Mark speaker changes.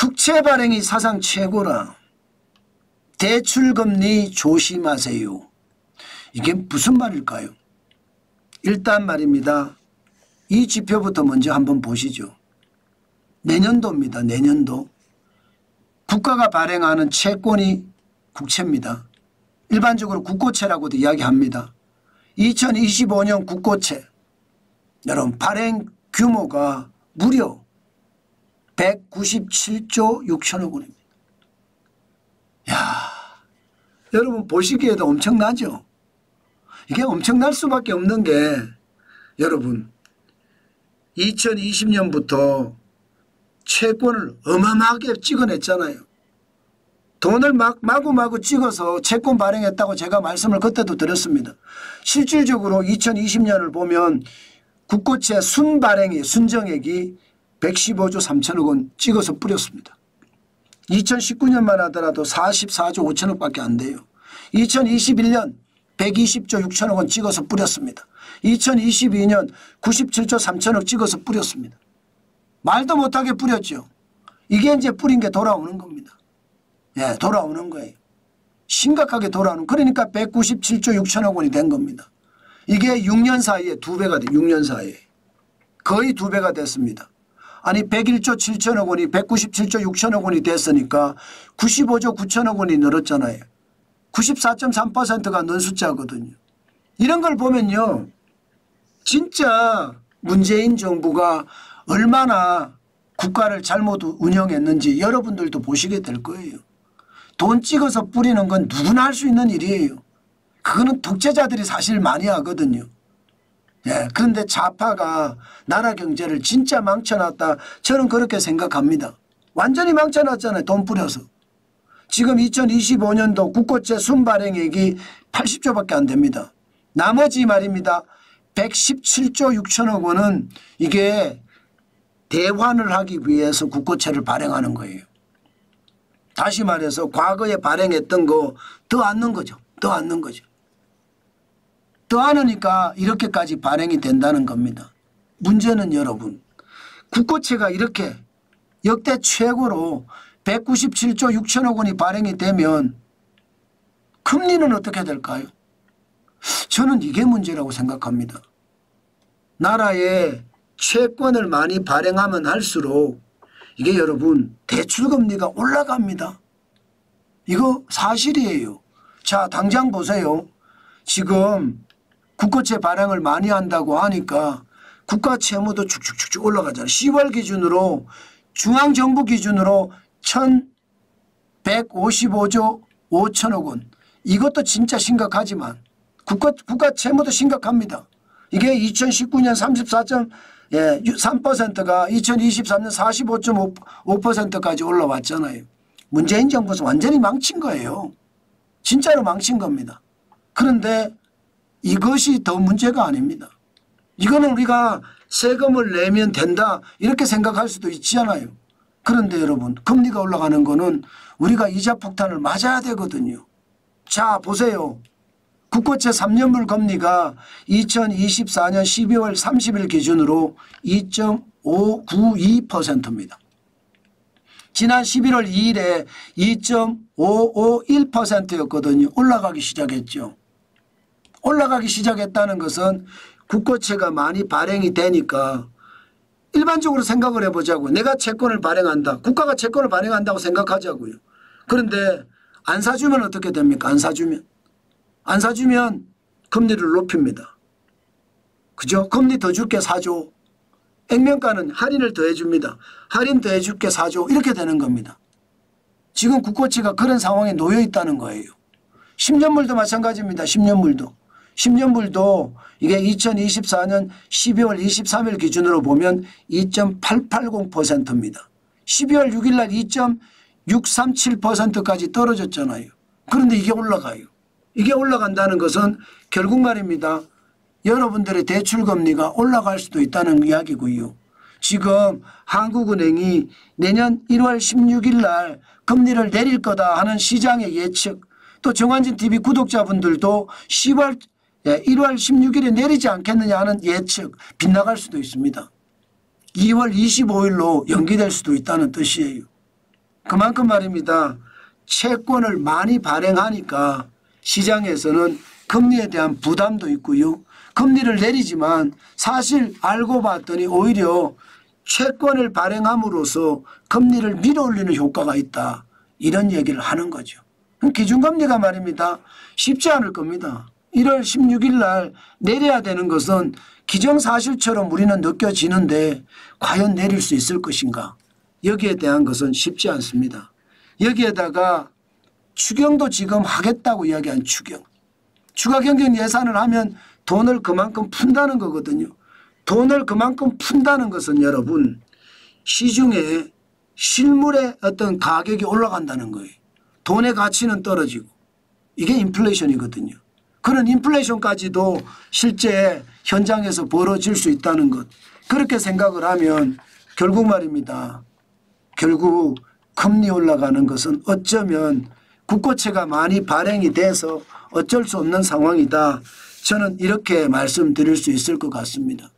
Speaker 1: 국채 발행이 사상 최고라. 대출금리 조심하세요. 이게 무슨 말일까요? 일단 말입니다. 이 지표부터 먼저 한번 보시죠. 내년도입니다. 내년도. 국가가 발행하는 채권이 국채입니다. 일반적으로 국고채라고도 이야기합니다. 2025년 국고채 여러분 발행 규모가 무려 197조 6천억 원입니다. 야, 여러분 보시기에도 엄청나죠? 이게 엄청날 수밖에 없는 게 여러분 2020년부터 채권을 어마어마하게 찍어냈잖아요. 돈을 마구마구 찍어서 채권 발행했다고 제가 말씀을 그때도 드렸습니다. 실질적으로 2020년을 보면 국고채 순발행이 순정액이 115조 3천억 원 찍어서 뿌렸습니다. 2019년만 하더라도 44조 5천억 밖에 안 돼요. 2021년 120조 6천억 원 찍어서 뿌렸습니다. 2022년 97조 3천억 찍어서 뿌렸습니다. 말도 못하게 뿌렸죠. 이게 이제 뿌린 게 돌아오는 겁니다. 예, 돌아오는 거예요. 심각하게 돌아오는. 그러니까 197조 6천억 원이 된 겁니다. 이게 6년 사이에 2배가 돼. 6년 사이에. 거의 2배가 됐습니다. 아니 101조 7천억 원이 197조 6천억 원이 됐으니까 95조 9천억 원이 늘었잖아요. 94.3%가 는 숫자거든요. 이런 걸 보면요. 진짜 문재인 정부가 얼마나 국가를 잘못 운영했는지 여러분들도 보시게 될 거예요. 돈 찍어서 뿌리는 건 누구나 할 수 있는 일이에요. 그거는 독재자들이 사실 많이 하거든요. 예, 그런데 좌파가 나라 경제를 진짜 망쳐놨다. 저는 그렇게 생각합니다. 완전히 망쳐놨잖아요. 돈 뿌려서. 지금 2025년도 국고채 순발행액이 80조밖에 안 됩니다. 나머지 말입니다. 117조 6천억 원은 이게 대환을 하기 위해서 국고채를 발행하는 거예요. 다시 말해서 과거에 발행했던 거 더 안는 거죠. 더 안는 거죠. 더 안으니까 이렇게까지 발행이 된다는 겁니다. 문제는 여러분 국고채가 이렇게 역대 최고로 197조 6천억 원이 발행이 되면 금리는 어떻게 될까요? 저는 이게 문제라고 생각합니다. 나라에 채권을 많이 발행하면 할수록 이게 여러분 대출금리가 올라갑니다. 이거 사실이에요. 자, 당장 보세요. 지금 국고채 발행을 많이 한다고 하니까 국가 채무도 쭉쭉쭉 올라가잖아요. 10월 기준으로 중앙정부 기준으로 1,155조 5천억 원. 이것도 진짜 심각하지만 국가 채무도 심각합니다. 이게 2019년 34.3%가 2023년 45.5%까지 올라왔잖아요. 문재인 정부에서 완전히 망친 거예요. 진짜로 망친 겁니다. 그런데 이것이 더 문제가 아닙니다. 이거는 우리가 세금을 내면 된다 이렇게 생각할 수도 있잖아요. 그런데 여러분 금리가 올라가는 거는 우리가 이자 폭탄을 맞아야 되거든요. 자 보세요. 국고채 3년물 금리가 2024년 12월 30일 기준으로 2.592%입니다. 지난 11월 2일에 2.551%였거든요. 올라가기 시작했죠. 올라가기 시작했다는 것은 국고채가 많이 발행이 되니까 일반적으로 생각을 해보자고요. 내가 채권을 발행한다. 국가가 채권을 발행한다고 생각하자고요. 그런데 안 사주면 어떻게 됩니까? 안 사주면 금리를 높입니다. 그죠? 금리 더 줄게 사줘. 액면가는 할인을 더 해줍니다. 할인 더 해줄게 사줘. 이렇게 되는 겁니다. 지금 국고채가 그런 상황에 놓여 있다는 거예요. 10년물도 마찬가지입니다. 10년물도 이게 2024년 12월 23일 기준으로 보면 2.880%입니다. 12월 6일 날 2.637%까지 떨어졌잖아요. 그런데 이게 올라가요. 이게 올라간다는 것은 결국 말입니다. 여러분들의 대출금리가 올라갈 수도 있다는 이야기고요. 지금 한국은행이 내년 1월 16일 날 금리를 내릴 거다 하는 시장의 예측, 또 정환진 TV 구독자분들도 1월 16일에 내리지 않겠느냐 하는 예측 빗나갈 수도 있습니다. 2월 25일로 연기될 수도 있다는 뜻이에요. 그만큼 말입니다. 채권을 많이 발행하니까 시장에서는 금리에 대한 부담도 있고요. 금리를 내리지만 사실 알고 봤더니 오히려 채권을 발행함으로써 금리를 밀어올리는 효과가 있다. 이런 얘기를 하는 거죠. 기준금리가 말입니다. 쉽지 않을 겁니다. 1월 16일 날 내려야 되는 것은 기정사실처럼 우리는 느껴지는데 과연 내릴 수 있을 것인가. 여기에 대한 것은 쉽지 않습니다. 여기에다가 추경도 지금 하겠다고 이야기한 추경. 추가 경정 예산을 하면 돈을 그만큼 푼다는 거거든요. 돈을 그만큼 푼다는 것은 여러분 시중에 실물의 어떤 가격이 올라간다는 거예요. 돈의 가치는 떨어지고 이게 인플레이션이거든요. 그런 인플레이션까지도 실제 현장에서 벌어질 수 있다는 것. 그렇게 생각을 하면 결국 말입니다. 결국 금리 올라가는 것은 어쩌면 국고채가 많이 발행이 돼서 어쩔 수 없는 상황이다. 저는 이렇게 말씀드릴 수 있을 것 같습니다.